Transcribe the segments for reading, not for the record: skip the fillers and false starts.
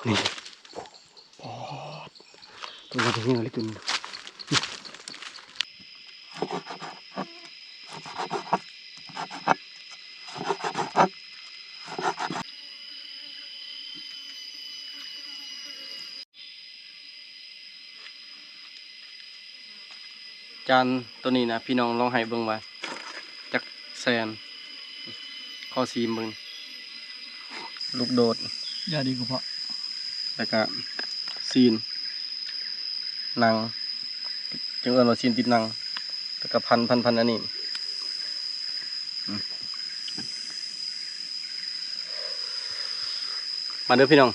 นี่อ๋อตัวนี้เงี้ยเลยตัวนี้จานตัวนี้นะพี่น้องลองให้เบิ่งว่าจักแซนข้อซีมเบิ่งลูกโดดยาดีกว่าเพาะแล้วก็ซีนหนังจังเอิ้นว่าซีนติดหนังแล้วก็พันอันนี้มาเด้อพี่น้อง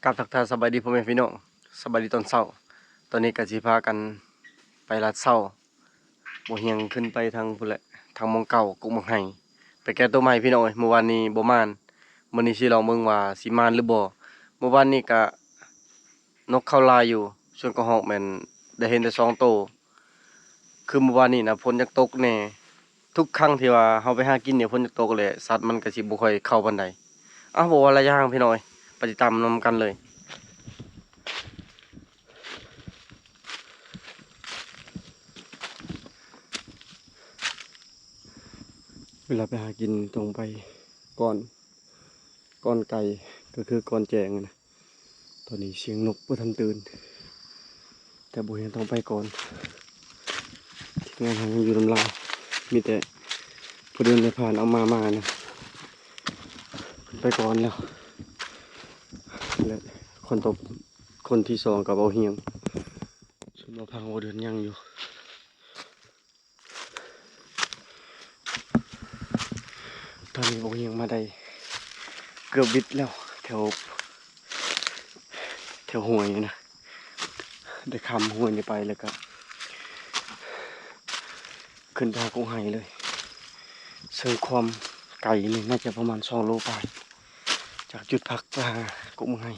กับทักทายสบายดีพ่อแม่พี่น้องสบายดีตอนเช้าตอนนี้ก็สิพากันไปลาดเช้าบ่เฮียงขึ้นไปทางพุ่นแหละทางมองเก่ากุกมังไห้ไปแก้ตัวใหม่พี่น้องเอ้ยเมื่อวานนี้บ่มานมื้อนี้สิลองเบิ่งว่าสิมานหรือบ่เมื่อวานนี้ก็นกเข้าลายอยู่ส่วนกระหอกแม่นได้เห็นแต่2โตวคือเมื่อวานนี้นะฝนอยากตกแน่ทุกครั้งที่ว่าเฮาไปหากินเนี่ยฝนอยากตกเลยสัตว์มันก็สิบ่ค่อยเข้าปานใดบ่ว่าระยะห่างพี่น้องเอ้ยไปติดตามนำกันเลยเวลาไปหากินตรงไปก่อนไก่ก็คือก่อนแจงนะตอนนี้เสียงนกบ่ทันตื่นแต่บ่เห็นต้องไปก่อนที่งานทางอยู่ลำลาวมีแต่ผู้เดินผ่านเอามานะไปก่อนแล้วและคนที่สองกับเอาเฮียงส่วนเราพังโอเดินยังอยู่ตอนนี้เอาเฮียงมาได้เกือบบิดแล้วแถวห้วยนะได้คำห้วยไปแล้วก็ขึ้นทางกุ้งไห้เลยเชิงความไก่นี่น่าจะประมาณ2 โลไปจากจุดพักไปหากุ้งไห้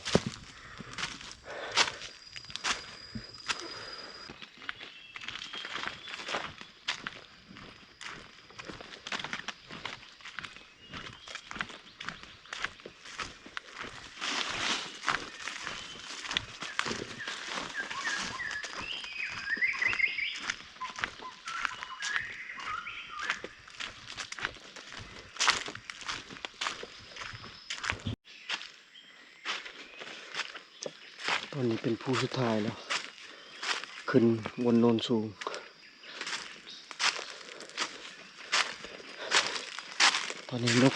ตอนนี้เป็นผู้สุดท้ายแล้วขึ้นบนโนนสูงตอนนี้นก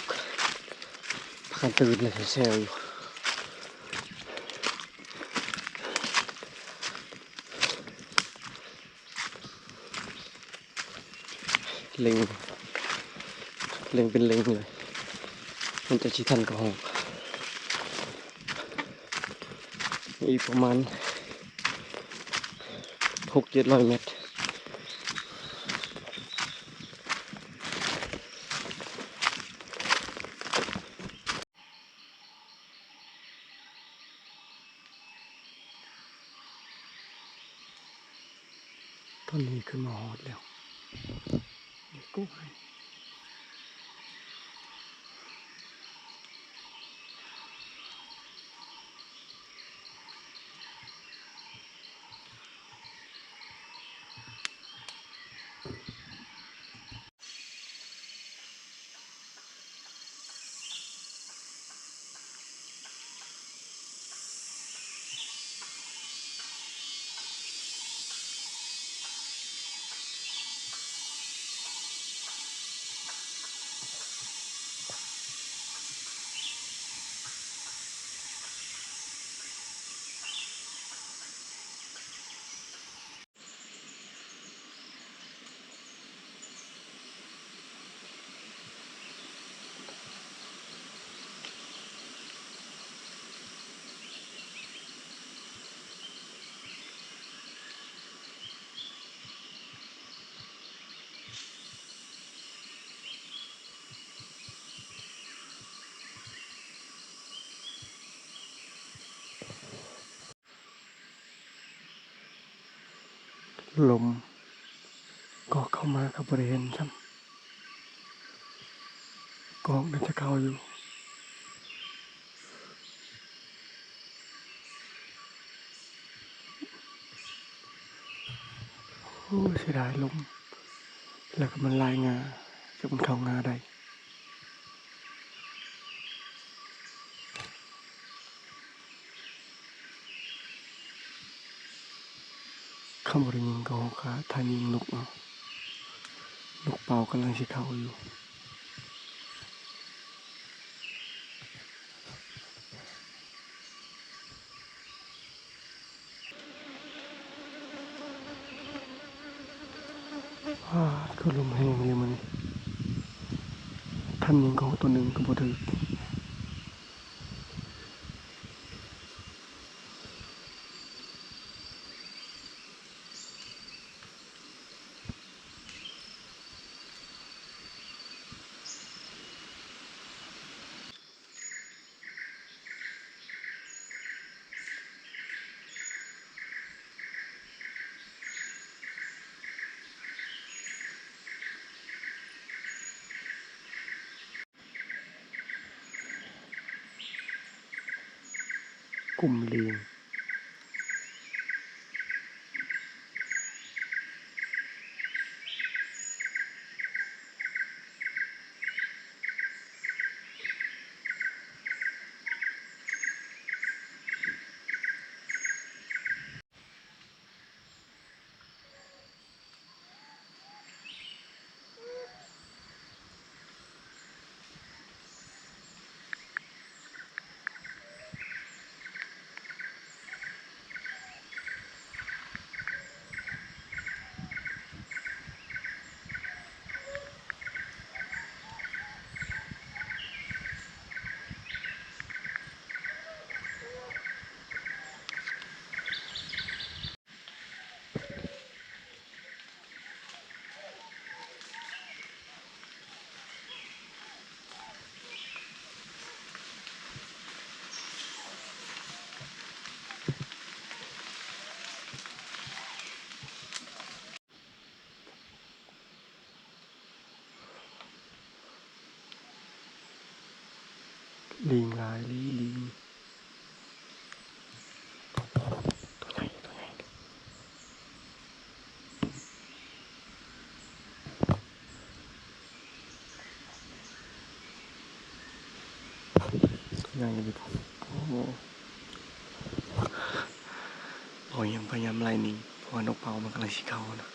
พากันตื่นเลยแซวอยู่เล็งเป็นเล็งเลยมันจะชิทันกระหอกอีกประมาณ600-700 เมตรตอนนี้ขึ้นมาฮอดแล้วกุ้ง ลมก็เข้ามากับบริเวณซ้ำกองน่าจะเข้าอยู่โอ้เสียดายลมแล้วก็มันลายงาจะมันเข้างาได้คำบริยิงก็หกขาทายิงนกเอานกเป่ากำลังสิเข้าอยู่ก็ลมแห้งเลยมันท่านยิงก็ตัวหนึ่งก็บ่ถึกกลุ่มลิงลิงลายลิงตัวใหญ่เลยผมโอ้ยยังพยายามไล่หนีเพราะว่านกเป่ามันกำลังสิเข้านะ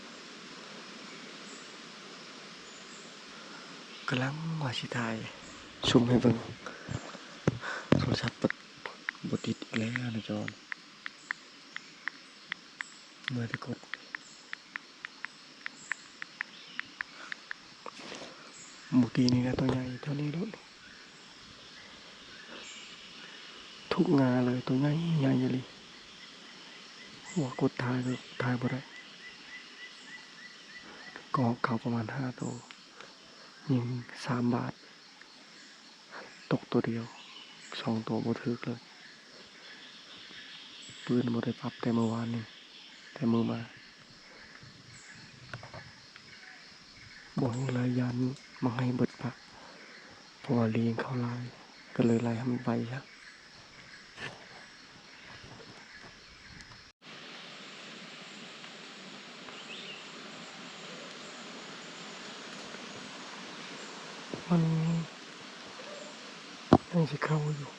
กำลังว่าสิถ่ายซูมให้เบิ่งโทรศัพท์บ่ติดอีกแล้วนะจอนเมื่อที่กดหมูตีนี่นะตัวใหญ่เท่านี้แล้วทุกงาเลยตัวใหญ่ใหญ่เลยหัวกดถ่ายก็ถ่ายบ่ได้ก็เขาประมาณ5ตัวยิง3 บาทตกตัวเดียว2 ตัวบ่ถึกเลยปืนบ่ได้ปรับแต่เมื่อวานนี่แต่มือมาบ่ให้เลยยันมาให้เบิดปากเพราะว่าเลี้ยงเขาลายก็เลยไล่ให้มันไปซะมันยังสิเข้าอยู่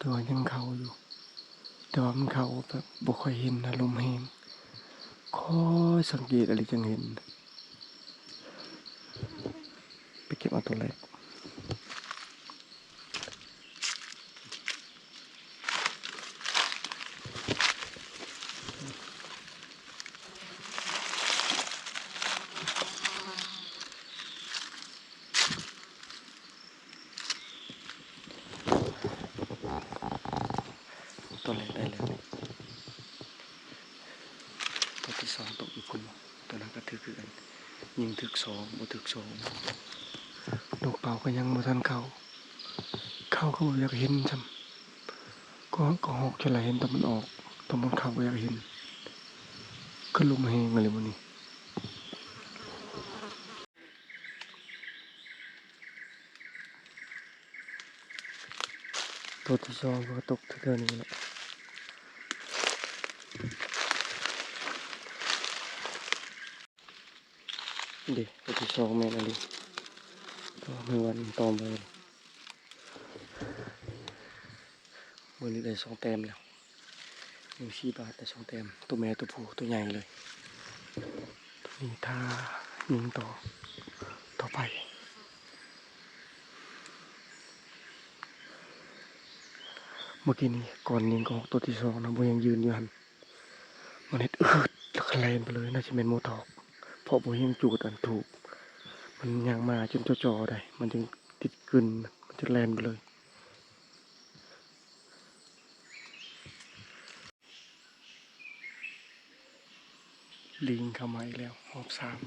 แต่ว่ายังเข้าอยู่แต่ว่ามันเข้าแบบบ่ค่อยเห็นนะลมแห้งคอยสังเกตอะไรจังเห็นไปเก็บเอาตัวแรกตัวแรกได้แล้วตัวที่สองตกอีกคนตัวนั้นก็ถือคือกันยิงถึกสองบ่ถึกสองนกเป่าก็ยังบ่ทันเข้าก็บ่อยากเห็นซ้ำก็หอกจะไหลเห็นแต่มันออกแต่มันเข้าบ่อยากเห็นก็ลมแห้งอะไรมื้อนี้ตัวที่สองก็ตกเท่านี้แหละเด็กตัวที่สองแม่นอะไรก็ไม่วันตอมไปวันนี้ได้สองแต้มแล้ว1 4 บาทได้สองแต้มตัวแม่ตัวผู้ตัวใหญ่เลยตัวนี้ถ้ายิงต่อไปเมื่อกี้นี้ก่อนยิงก็ออกตัวที่สองนะโบยังยืนอยู่หันมันเห็ดแล้วก็แลนไปเลยน่าจะเป็นโมทอกเพราะโบยังจูดอันถูกมันยังมาจนจ่อๆได้มันจึงติดกึนมันจะแลนไปเลยลิงเข้ามาอีกแล้วรอบสาม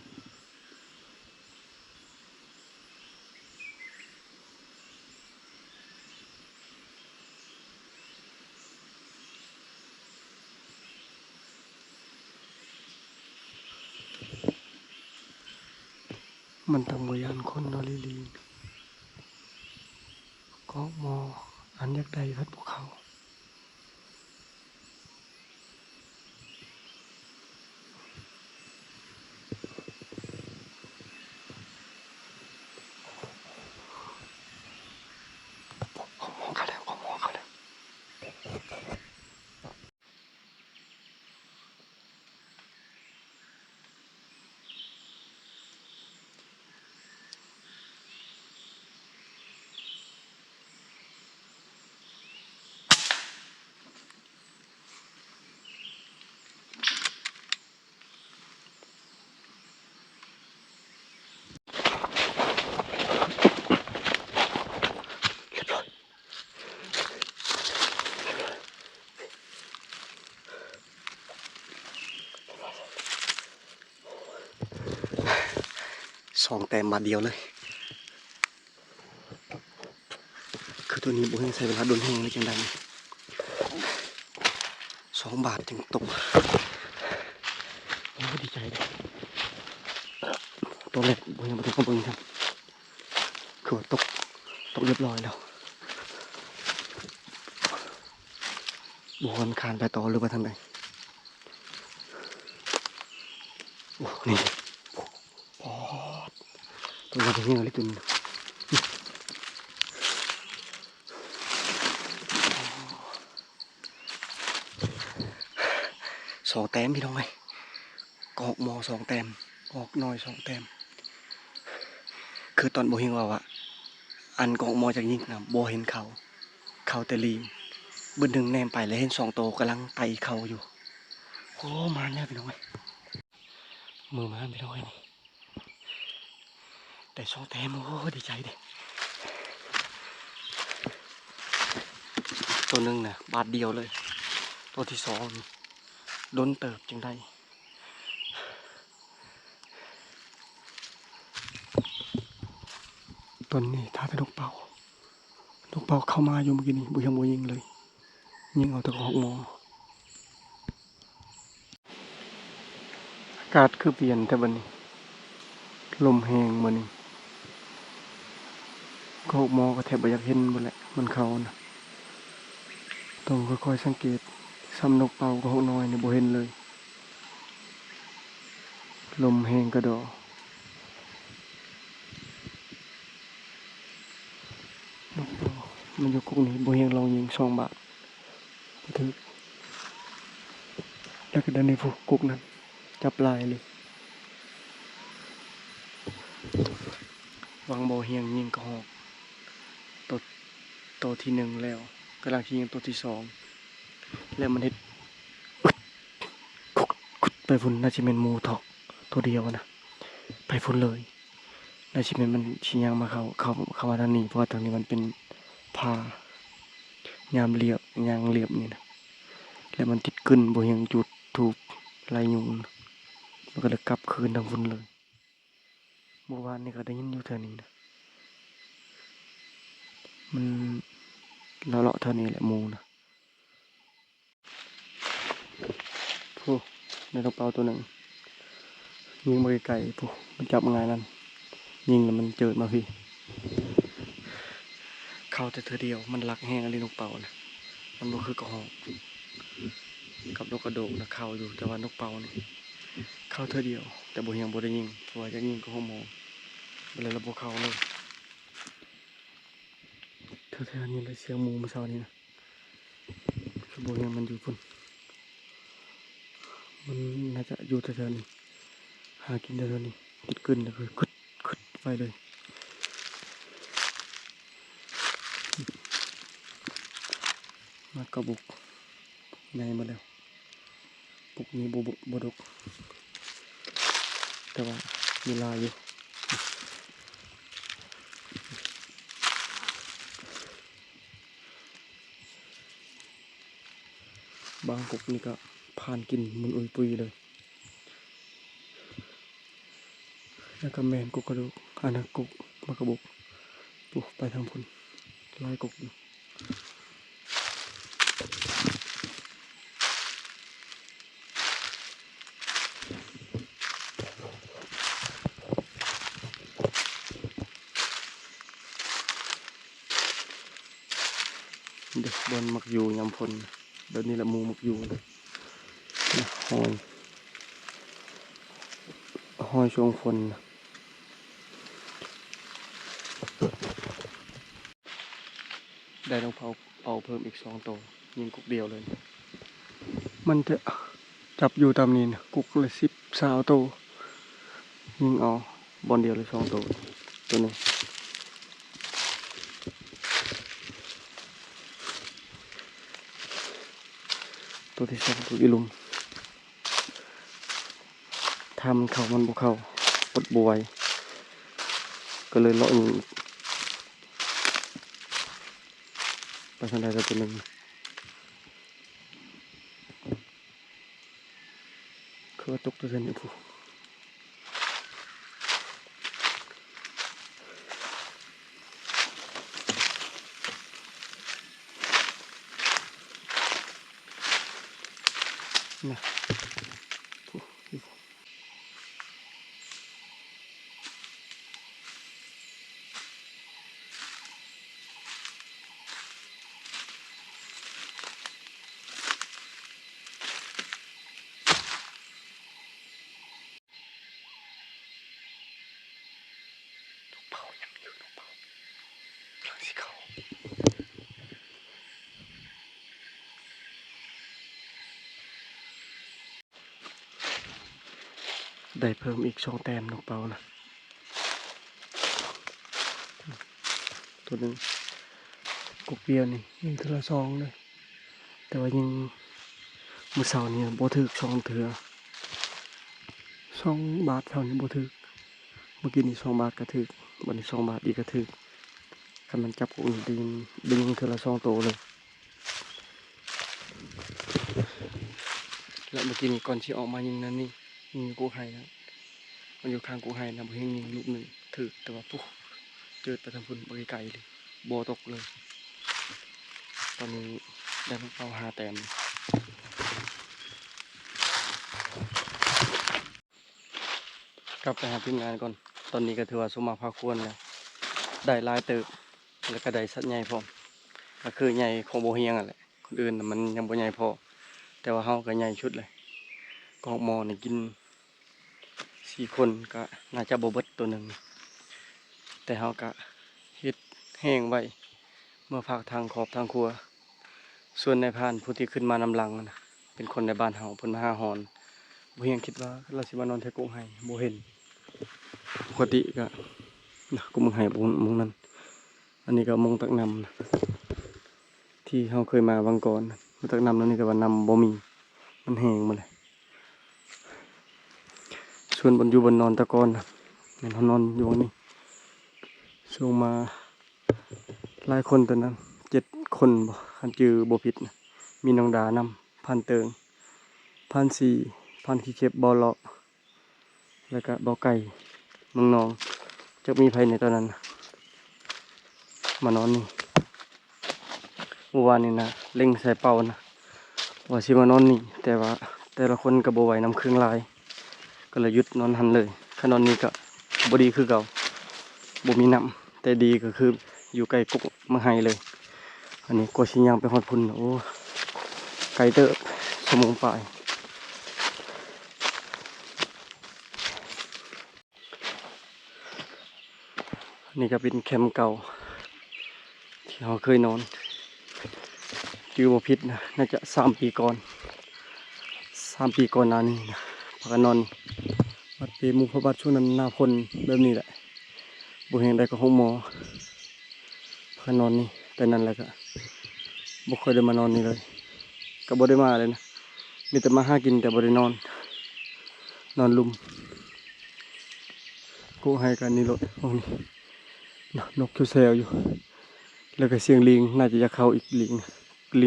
มันทำบยันคนนอลิลิงก็มออันยักใดพัดภูเขาเขามองเขาแล้วเรียบร้อยสองแต้มมาเดียวเลยคือตัวนี้โบยังใช้เวลาโดนแห้งเลยจังใด2 บาทจึงตกโอ้ดีใจเลยตัวแรกโบยังไม่ถึงกระเบื้องครับคือว่าตกเรียบร้อยแล้วโบนคานไปต่อหรือว่าทางไหนโอ้นี่โอ้ตัวนี้ยังอะไรตัวนี้สองแต้มพี่น้องไงกอกมอสองแต้มกอกน้อยสองแต้มคือตอนโบเฮงว่าอันกอกมอจากยิงนะโบเห็นเขาแต่ลีมบึ้นหนึ่งแนมไปแล้วเห็น2 โตกำลังไต่เขาอยู่โอ้มาเนี่ยพี่น้องไงมือมาพี่น้องไงนี่แต่สองแต้มโอ้ดีใจดิตัวหนึ่งนะบาทเดียวเลยตัวที่สองโดนเติบจังได้ตัวนี้ถ้าเป็นนกเป่าเข้ามาอยู่เมื่อกี้นี้บุยังยิงเลยยิงเอาแต่ของมออากาศคือเปลี่ยนแต่บัดนี้ลมแห้งบัดนี้ก็มอก็แทบไม่อยากเห็นหมดแหละมันเข้านะต้องค่อยๆสังเกตซ้ำนกเป่าก็หกน้อยเนี่ยบ่เห็นเลยลมแห้งกระดอนกเป่า มันอยู่กุกนี้บ่เฮียงลองยิง2 บาทบ่ถึกแล้วก็ดันในพวกกุกนั้นจับลายเลยวางบ่เฮียงยิงกระหอกตัวที่1แล้วกำลังสิยิงตัวที่2แล้วมันเฮ็ดไปพุ่นน่าสิแม่นหมูทอกตัวเดียวนะไปพุ่นเลยน่าสิแม่นมันสิย่างมาเข้ามาทางนี้เพราะว่าทางนี้มันเป็นผายามเรียบยางเรียบนี่นะแล้วมันติดกึ้นบ่เฮียงจุดถูกไล่ยุงมันก็เลยกลับคืนทางพุ่นเลยเมื่อวานนี่ก็ได้ยินอยู่เท่านี้นะมันเลาะเท่านี้แหละหมูนะผู้ในกระเป๋าตัวหนึ่งยิงมาไกลๆผู้มันจับง่ายนั่นยิงแล้วมันเจิดมาพี่เข้าแต่เธอเดียวมันลักแห้งอะไรนกเป่านะมันบ่คือกระหอกกับนกกระโดกนะเข้าอยู่แต่ว่านกเป่านี่เข้าเธอเดียวแต่บ่ยังบ่ได้ยิงเพราะว่าจะยิงก็ห้องมองเลยระบบเข้าเลยเธอนี่เลยเสียงหมูเมื่อเช้านี้นะคือบ่ยังมันอยู่พุ่นมันน่าจะอยู่แถวๆนี้หากินแถวๆนี้ติดกึ่นเลยคือคึดไปเลยมากระบุกในมาแล้วปุกนี้บดกแต่ว่ามีลายอยู่บางกุกนี่ก็ผ่านกินมันอุยปุยเลยแล้วก็แมนกุกกระดูกอันนั้นกุกมากระบุกปุ๊ไปทางพุ่นลายกุกอยู่เด็กบอลมักอยู่ยำพลแบบนี้แหละมูมักอยู่นะหอยช่วงฝนได้ต้องเป่าเพิ่มอีก2 ตัวยิงกุกเดียวเลยมันจะจับอยู่ตามนี้นะกุกเลย10 20 ตัวยิงเอาบอลเดียวเลย2 ตัวตัวหนึ่งตัวที่2ตัวอีลุมทำเขามันบุเข้าปดบวยก็เลยเลาะอยู่ไปทางใดตัวหนึ่งคือตกตัวเส้นอยู่ผู้นะผู้เป่ายังอยู่นกเป่ากำลังสิเขาได้เพิ่มอีก2 แต้มนกเป่านะตัวหนึ่งกุกเดียวนี่ยิงทีละ2เลยแต่ว่ายิงมือเสานี่บ่ถึก2 เถื่อ2 บาทเท่านี้บ่ถึกเมื่อกี้นี่2 บาทก็ถึกวันนี้2 บาทอีกก็ถึกคันมันจับกุกนี่ดึงทีละ2 ตัวเลยแล้วเมื่อกี้นี่ก่อนที่ออกมายิงนั่นนี่ยิงกูไห้นะมันอยู่ข้างกูไห้นะบ่เฮงยิงลูกหนึ่งถึกแต่ว่าปุ๊บเจิดไปทางพุ่นบ่ไกลเลยบ่ตกเลยตอนนี้ได้ลูกเป้า5 แต้มกลับไปหาทีมงานก่อนตอนนี้ก็ถือว่าสมมาพาควรแล้วได้หลายเติบแล้วก็ได้สัตว์ใหญ่พร้อมก็คือใหญ่ของบ่เฮียงอ่ะแหละคนอื่นน่ะมันยังบ่ใหญ่พอแต่ว่าเฮาก็ใหญ่ชุดเลยกอกหมอนี่กิน4 คนก็น่าจะบ่เบิดตัวหนึ่งแต่เฮาก็เฮ็ดแห้งไว้ เมื่อพักทางขอบทางครัวส่วนนายพรานผู้ที่ขึ้นมานำหลังนะเป็นคนในบ้านเฮาเพิ่นมาหาหอนบ่เฮียงคิดว่าเราสิมานอนแถวกงไห้บ่เห็นปกติก็นะกงไห้บ่มุงนั้นอันนี้ก็มงตักนำนะที่เฮาเคยมาบางก่อนมงตักนำนั้นนี่ก็ว่านำบ่มีมันแห้งหมดเลยส่วนบนอยู่บนนอนตะกอนนะแม่นเฮานอนอยู่ตรงนี้ช่วงมาหลายคนตอนนั้น7 คนบ่คันจือบ่ผิดนะมีน้องดานำพันเติงพันสี่พันขี้เข็บบ่อเลาะแล้วก็บ่อไก่มึงนองจะมีไผในตอนนั้นนะมานอนนี่เมื่อวานนี่นะเล็งใส่เป่านะว่าสิมานอนนี่แต่ว่าแต่ละคนก็บ่ไหวน้ำเครื่องลายก็เลยหยุดนอนหันเลยถ้านอนนี่ก็บ่ดีคือเก่าบ่มีน้ำแต่ดีก็คืออยู่ใกล้กุกมะไฮเลยอันนี้ก็สิย่างไปฮอดพุ่นโอ้ไกลเติบชั่วโมงปลายนี่ก็เป็นแคมป์เก่าที่เราเคยนอนจือบ่ผิดนะน่าจะ3 ปีก่อน3 ปีก่อนหน้านี้นะพากันนอนวัดเปมุขพระบาทช่วงนั้นหน้าฝนแบบนี้แหละบ่แห่งใดก็ห้องหมอพากันนอนนี่แต่นั้นแหละก็บ่ค่อยได้มานอนนี่เลยก็บ่ได้มาเลยนะมีแต่มาหากินแต่บ่ได้นอนนอนลุมกูให้กันนี่รถโอ้นี่นกแซวอยู่แล้วก็เสียงลิงน่าจะอยากเข้าอีกลิ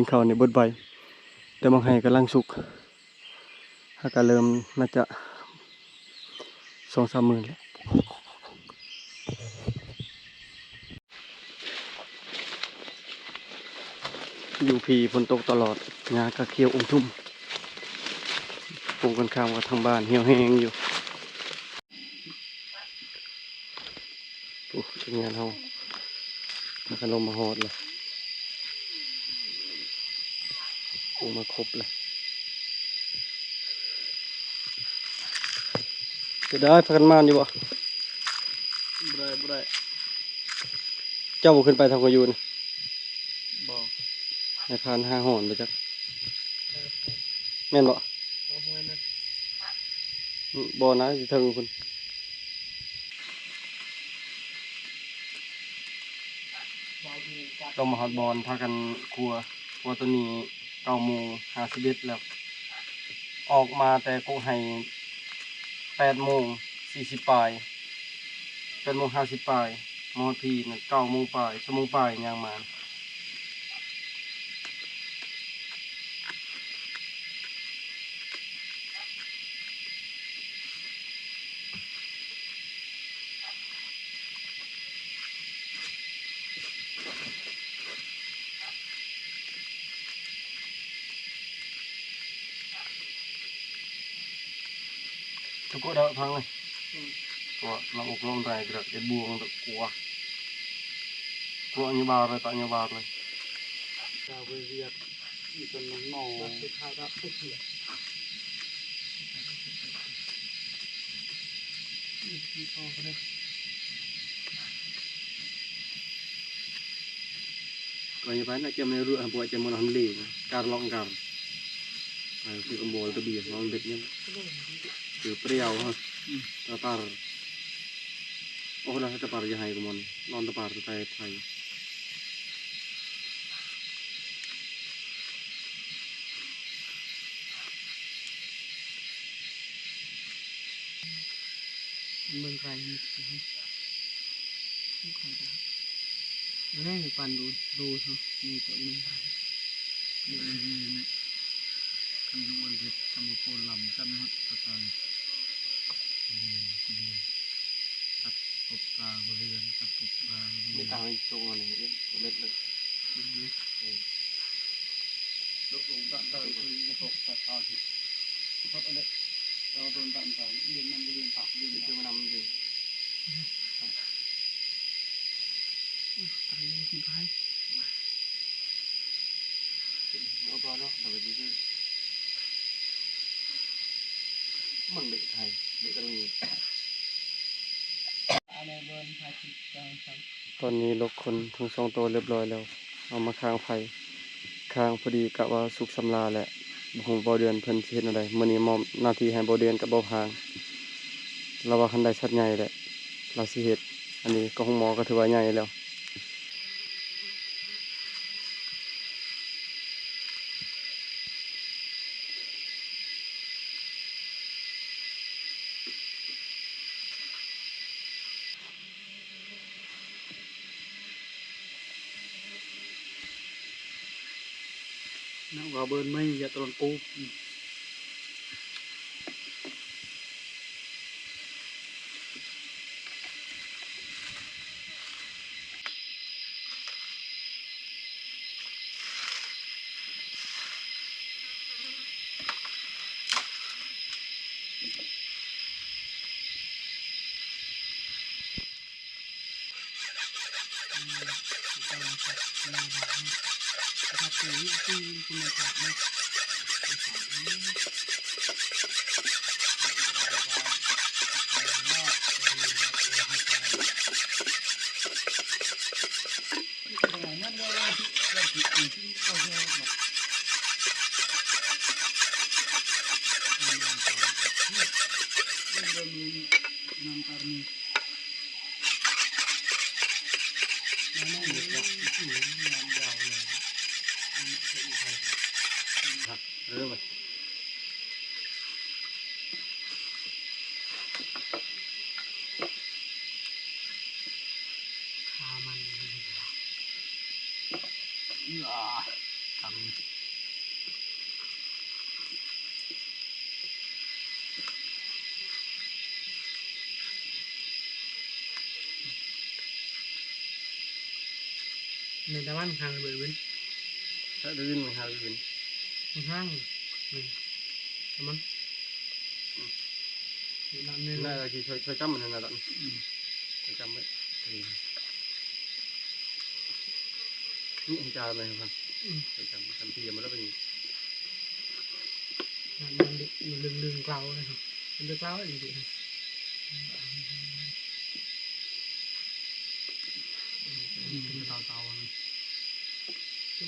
งเข้าในเบิดใบแต่บางให้กำลังสุกถ้าก็เริ่มน่าจะ2-3 มื้อแล้วอยู่พีฝนตกตลอดหญ้าก็เขียวชุ่มปลูกกันข้ามกับทางบ้านเหี่ยวแห้งอยู่โอ้ทีมงานเฮาพากันลงมาฮอดเลยปลูกมาครบเลยจะได้พากันมาอยู่บ่บ่ได้เจ้าบ่ขึ้นไปทางกอยู่นะบ่ให้พานหาหอนไปจักแม่นบ่บ่นะสิถึงพุ่นต้องมาฮอดบอลพากันครัวตัวนี้9:51แล้วออกมาแต่กูให้8:40ปลาย8:50ปลายมอทีน่ะ9:00ปลายชั่วโมงปลายย่างมาทุกคนเด้อพังเลยตัวเราอกลงได้กระเด็ดบวงตะกัวnhư bao rồi tại như bao rồi chào với việc chỉ cần nó màu cái thao đã tốt hiệu rồi như vậy là châm này rửa bộ châm nó hầm lì cà lông cà thì con bò tôi bìa nó bịt nhá từ priao ha tapar oh dah tapar je hai kumon non tapar tu tai thai เมืองไกลนี่ไม่ค่อยได้แรกปันดูเถอะมีตัวเมืองไทยมีอะไรเนี่ยกันดูวันเด็กทำโคนลำกันฮะตะตอนตัดปบปลาบริเวณตัดปบปลาไม่ต่างอีกตรงอะไรเล็ดเลยเล็ดลงตัดได้คือจะตกตัดตาผิดเพราะอะไรเราโดนตัดสารเรียนมันเรียนผักเรียนจะมานำเลยตายยังกินไปเอาพอเนาะแต่วันนี้ก็มันเด็กไทยเด็กกระดูตอนนี้ลกคนทั้ง2 ตัวเรียบร้อยแล้ว เอามาค้างไฟค้างพอดีกะว่าสุกสำราญแหละบ่ฮู้บ่เดือนเพิ่นสิเฮ็ดจั่งใดมื้อนี้มอบหน้าที่ให้บ่เดือนกับบ่พางเราว่าคันได้ชัดใหญ่แหละเราสิเฮ็ดอันนี้ก็ของหมอก็ถือว่าใหญ่แล้วnó vào bên mấy giờ tôi cu ในตะวันห่างเบอร์วิน ถ้าได้ยินมันหาวิน ห่างนี่มันนั่นนี่ น่าจะช่วยจำมันนั่นน่ะช่วยจำไว้นี่อันจาเลยครับช่วยจำทันทีมันแล้วเป็น มันลึงเกลาเลยครับมันลึกเกลาจริงๆเป็นเตาๆดู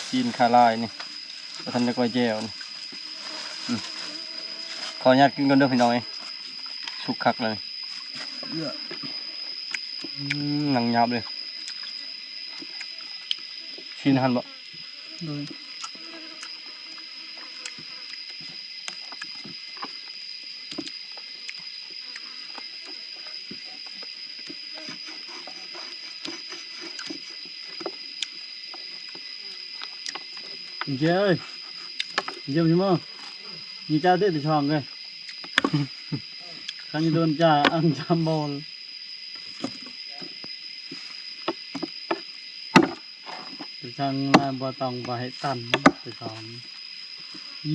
จีนคาลายนี่เราทำในกล้วยแจ่วนี่ขออนุญาตกินกันเด้อพี่น้อยสุกคักเลยหนังหยาบเลยชินหันบ่ ดูเจ้ยเยี่ยมใช่ไหมมีจ้าเต้ติดช่องเลยขันจะโดนจ่าอังจามบอลติดช่างบอตองบอให้ตันติดช่อง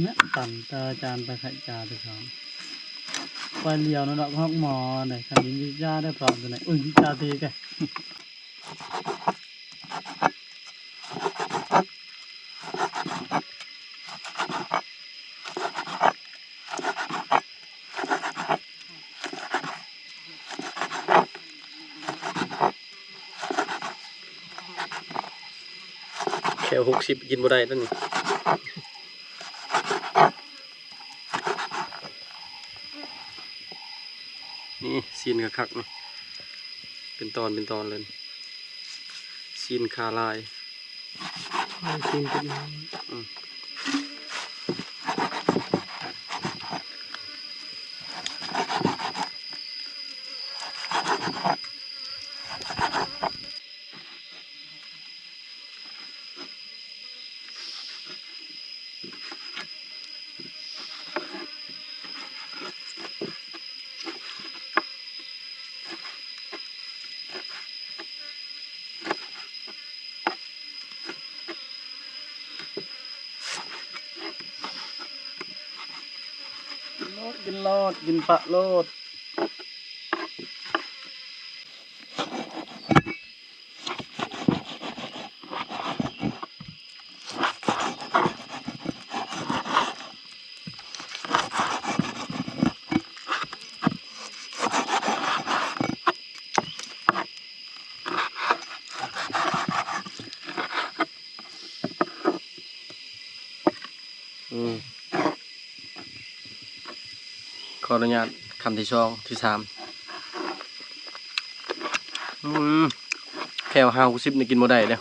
เนี่ยตันตาจานตะไคร่จ่าติดช่องไปเลี้ยวนะดอกฮอกหมอเนี่ยขันยิงจ้าได้ปลอมตัวไหนอุ้ยจ้าตีแกแค่60กินบ่ได้นั่นนี่ซีนคักๆนี่เป็นตอนเลยซีนคาลายซีนเป็นกินโลดกินปะโลด ขออนุญาตคำที่สองที่สามแค่ห้า60นี่กินบ่ได้แล้ว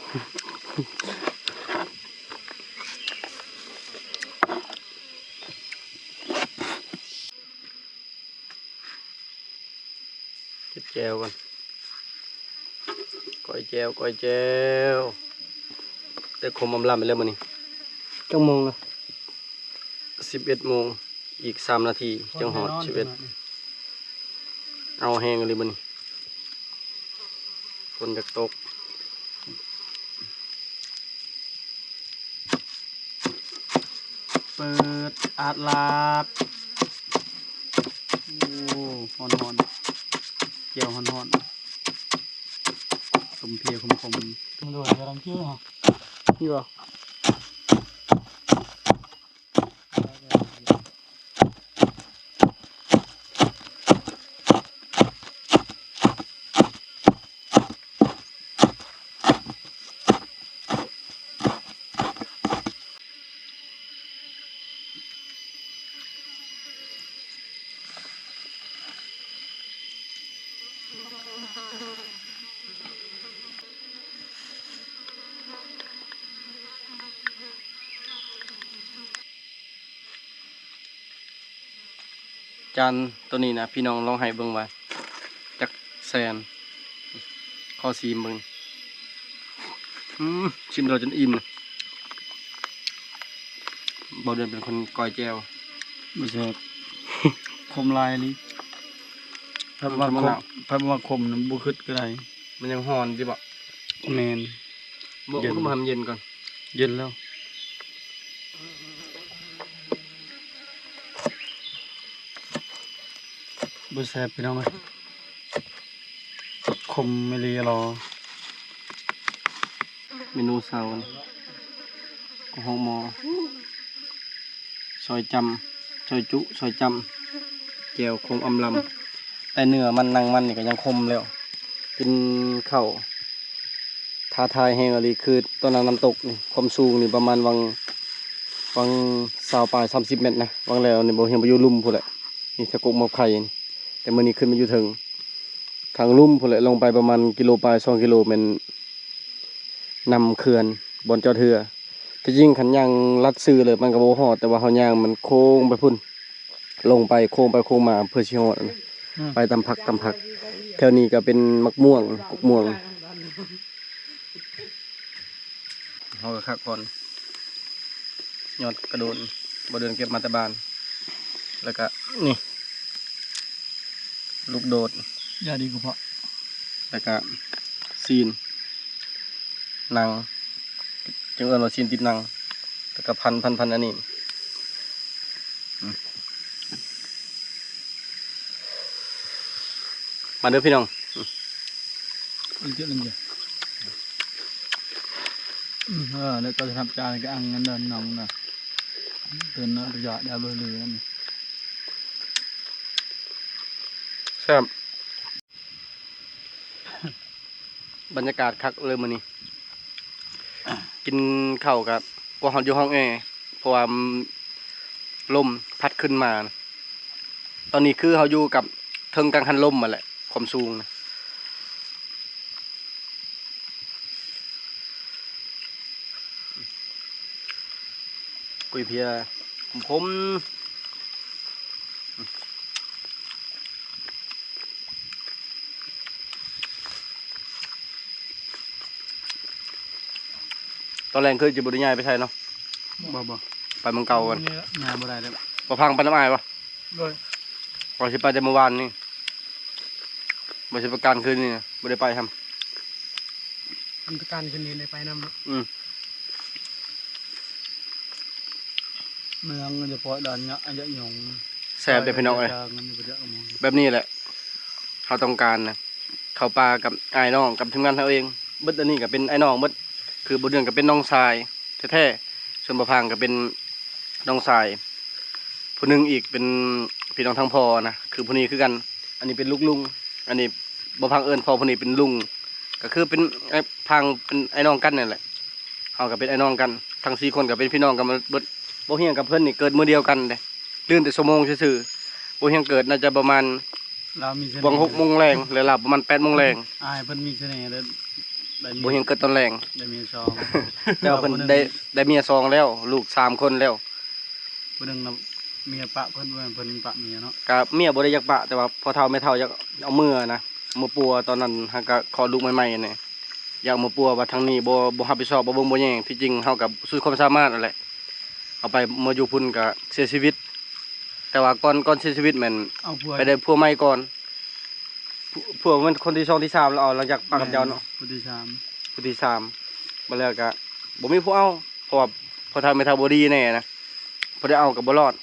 เก็บแจวก่อนก้อยแจวแต่คมอำลำไปแล้วมื้อนี้จังโมงละ11 โมงอีก3 นาทีจังหอด11เอาแห้งเลยมื้อนี้ฝนจะตกเปิดอาดลาดโอ้ฮอนเกี่ยวฮอนสมเพรียคมมันโดนกำลังเชื่อฮะ นี่บ่จานตัวนี้นะพี่น้องลองให้เบิ่งว่าจักแสนข้อซีมเบิ่งชิมเราจนอิ่มเลยบ่เดินเป็นคนก้อยแจว ไม่ใช่คมลายนี่ถ้าว่าคมน้ำบุคึดก็ได้ มันยังฮ้อนดิบ่ แมน บ่ก็มาทำเย็นก่อน เย็นแล้วบุแซ่บพี่น้องเลยคมไม่รีรอ เมนูเช้าก็ห้องหมอซอยจุซอยจำแจ่วคมอำลำแต่เนื้อมันนังมันนี่ก็ยังคมแล้วกินข้าวท้าทายแห้งอะไรคือต้นน้ำตกนี่ความสูงนี่ประมาณวัง20 ปลาย30 เมตรนะวังแล้วนี่บ่เห็นบ่อยู่ลุ่มพุ่นแหละนี่ตะกกมะไข่นี่แต่มื้อนี้ขึ้นมาอยู่ถึงทางลุ่มพุ่นแหละลงไปประมาณกิโลปลาย2 กิโลแม่นนำเขื่อนบนจอดเรือที่จริงขันย่างลัดซื้อเลยมันก็บ่ฮอดแต่ว่าเฮาย่างมันโค้งไปพุ่นลงไปโค้งไปโค้งมาเพื่อสิฮอดนะไปตามผักแถวนี้ก็เป็นมะม่วงกกม่วงเฮาก็คักก่อนยอดกระโดนบ่เดินเก็บมาแต่บ้านแล้วก็นี่ลูกโดด ยาดีกว่าเพาะ แล้วก็ซีนหนังจังเอิ้นว่าซีนติดหนังแล้วก็พันอันนี้มาเด้อพี่น้อง อีกเยอะเลยจ้ะแล้วก็จะทำจานก็อังงั้นเดินน้องนะเดินนะประหยัดดาวเลยนั่น แซ่บบรรยากาศคักเลยมื้อนี้กินข้าวกับกว่าเฮาอยู่ห้องแอร์เพราะว่าลมพัดขึ้นมานะตอนนี้คือเฮาอยู่กับเทิงกังหันลมมาแหละความสูงนะกุยเพียคมตอนแรกคือจะบริยายไปใช่เนาะ บ่ ไปเมืองเก่ากัน งานบ่ได้แล้ว บ่พังไปน้ำอายปะ ด้วย พอสิไปแต่เมื่อวานนี่บ่สิประกันคืนนี่นะบ่ได้ไปท มันประกันคืนนี้เลยไปนำเนาะ ำ เมืองมันจะปล่อยดันเนาะอันเยอะหยง แซ่บเด้อพี่น้องเอ้ย มันจะเยอะมอง แบบนี้แหละเขาต้องการนะเขาปลากับไอ้น้องกับทีมงานเขาเองเบิดอันนี้ก็เป็นไอ้น้องเบิดคือบ่เดือนก็เป็นน้องชายแท้ๆส่วนบ่พังก็เป็นน้องชายผู้หนึงอีกเป็นพี่น้องทางพ่อนะคือผู้นี้คือกันอันนี้เป็นลูกลุงอันนี้บ่พังเอิ้นพ่อผู้นี้เป็นลุงก็คือเป็นไอ้พังเป็นไอ้น้องกันนั่นแหละเฮาก็เป็นไอ้น้องกันทั้ง4 คนก็เป็นพี่น้องกันมาเบิด บ่เฮียงกับเพิ่นนี่เกิดมื้อเดียวกันเด้ลื่นแต่ชั่วโมงซื่อๆบ่เฮียงเกิดน่าจะประมาณ เรามีเสน่ห์ วัง6 โมงแรงแล้วหลับประมาณ8 โมงแรง อายเพิ่นมีเสน่ห์ได้ได้ บ่เฮียงเกิดตอนแรง ได้มีซอง แต่ว่าเพิ่นได้เมียสองแล้ว ลูก3 คนแล้ว ผู้หนึงน่ะเมียปะเพิ่นว่าเพิ่นปะเมียเนาะ ก็เมียบ่ได้อยากปะแต่ว่าพอเฒ่าแม่เฒ่าอยากเอามือนะมือปัวตอนนั้นหาก็คลอดลูกใหม่ๆนี่อยากเอามือปัวว่าทางนี้บ่รับผิดชอบบ่เบิ่งบ่แยงที่จริงเฮาก็สุดความสามารถนั่นแหละเอาไปมาอยู่พุ่นก็เสียชีวิต แต่ว่าก่อนเสียชีวิตแม่น เอาผัว ไปได้ผัวใหม่ก่อนผัวมันคนที่2ที่3แล้วเอาหลังจากปะกับเจ้าเนาะ ผู้ที่สาม ผู้ที่3มาแล้วก็บ่มีผู้เอาเพราะว่าพอเฒ่าแม่เฒ่าบ่ดีแน่นะบ่ได้เอาก็บ่รอด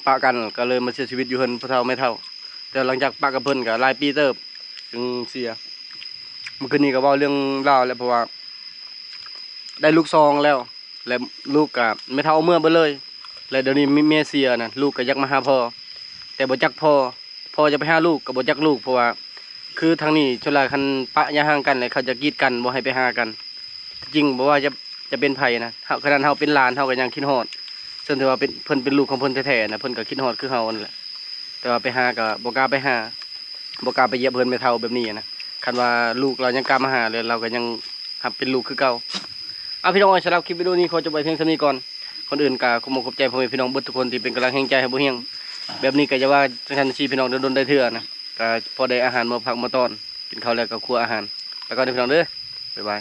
ปะกันก็เลยมาเสียชีวิตอยู่เพิ่นพอเฒ่าแม่เฒ่า แต่หลังจากปะกับเพิ่นก็หลายปีเติบจึงเสียเมื่อคืนนี้ก็เว้าเรื่องราวแล้วเพราะว่าได้ลูกซองแล้ว และลูกก็ไม่เท่าเมื่อเบ่เลย แล้วเดี๋ยวนี้มีเมียเสียน่ะลูกก็อยากมาหาพ่อแต่บ่จักพ่อจะไปหาลูกก็บ่จักลูกเพราะว่าคือทางนี้ชนหลายคันปะยะห่างกันเลยเขาจะกีดกันบ่ให้ไปหากัน จริงบ่ว่าจะเป็นไผนะเฮาขนาดเฮาเป็นหลานเฮาก็ยังคิดฮอดซึ่งถือว่าเป็นเพิ่นเป็นลูกของเพิ่นแท้ๆนะเพิ่นก็คิดฮอดคือเฮานั่นแหละแต่ว่าไปหาก็บ่กล้าไปหาบ่กล้าไปเหยียบเพิ่นไม่เท่าแบบนี้นะคันว่าลูกเรายังกล้ามาหาเลยเราก็ยังหับเป็นลูกคือเก่าเอาพี่น้องสำหรับคลิปวิดีโอนี้ขอจบไว้เพียงเท่านี้ก่อนคนอื่นก็ขอขอบใจพ่อแม่พี่น้องเบิดทุกคนที่เป็นกำลังแห่งใจให้บ่เฮียงแบบนี้ก็จะว่าจังซั่นสิพี่น้องโดนๆได้เทื่อนะก็พอได้อาหารมาพักมาต้อนกินข้าวแล้วก็ครัวอาหารแล้วก็เด้อพี่น้องเด้อบ๊ายบาย